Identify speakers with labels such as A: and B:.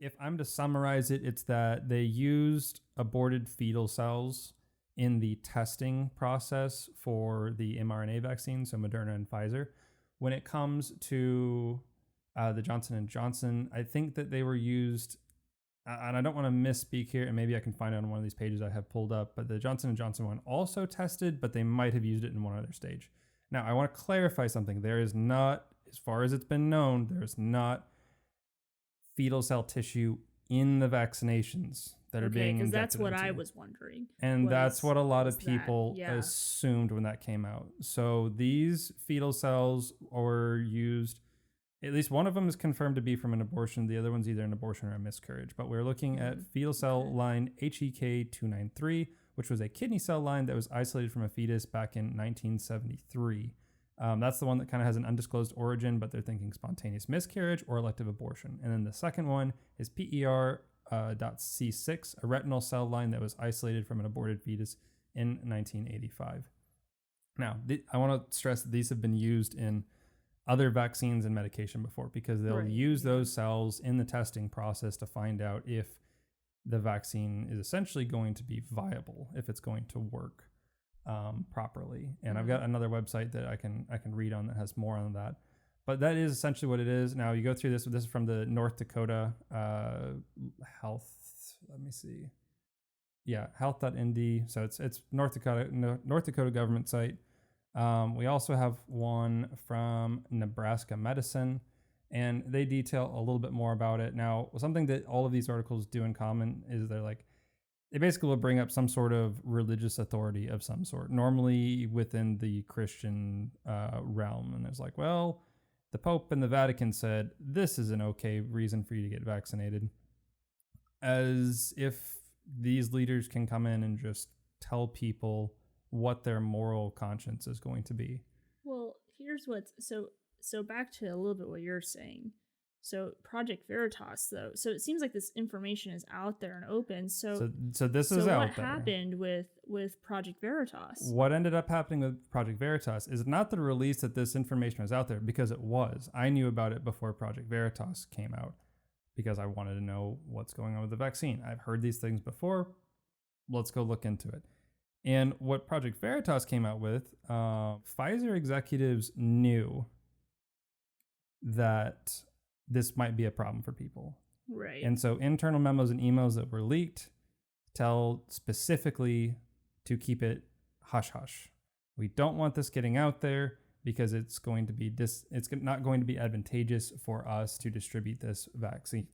A: if I'm to summarize it, it's that they used aborted fetal cells in the testing process for the mRNA vaccine, so Moderna and Pfizer. When it comes to the Johnson and Johnson, I think that they were used, and I don't want to misspeak here, and maybe I can find it on one of these pages I have pulled up, but the Johnson and Johnson one also tested, but they might have used it in one other stage. Now, I want to clarify something. There is not, as far as it's been known, there is not fetal cell tissue in the vaccinations that are being injected.
B: Because that's what
A: into.
B: I was wondering.
A: And that's what a lot of people
B: yeah.
A: assumed when that came out. So these fetal cells were used, at least one of them is confirmed to be from an abortion. The other one's either an abortion or a miscarriage. But we're looking at fetal cell line HEK293, which was a kidney cell line that was isolated from a fetus back in 1973. That's the one that kind of has an undisclosed origin, but they're thinking spontaneous miscarriage or elective abortion. And then the second one is PER.C6, a retinal cell line that was isolated from an aborted fetus in 1985. Now, I want to stress that these have been used in other vaccines and medication before, because they'll use those cells in the testing process to find out if the vaccine is essentially going to be viable, if it's going to work properly. And I've got another website that I can read on that has more on that. But that is essentially what it is. Now you go through this. This is from the North Dakota Health. Let me see. Yeah, health.nd. So it's North Dakota government site. We also have one from Nebraska Medicine, and they detail a little bit more about it. Now, something that all of these articles do in common is they basically will bring up some sort of religious authority of some sort, normally within the Christian realm. And there's like, well, the Pope and the Vatican said this is an okay reason for you to get vaccinated. As if these leaders can come in and just tell people what their moral conscience is going to be.
B: Well, here's what's so back to a little bit what you're saying. So Project Veritas, though, so it seems like this information is out there and open. So this is out there. What happened with Project Veritas?
A: What ended up happening with Project Veritas is not the release that this information was out there, because it was. I knew about it before Project Veritas came out because I wanted to know what's going on with the vaccine. I've heard these things before. Let's go look into it. And what Project Veritas came out with, Pfizer executives knew that this might be a problem for people.
B: Right.
A: And so internal memos and emails that were leaked tell specifically to keep it hush hush. We don't want this getting out there because it's going to be it's not going to be advantageous for us to distribute this vaccine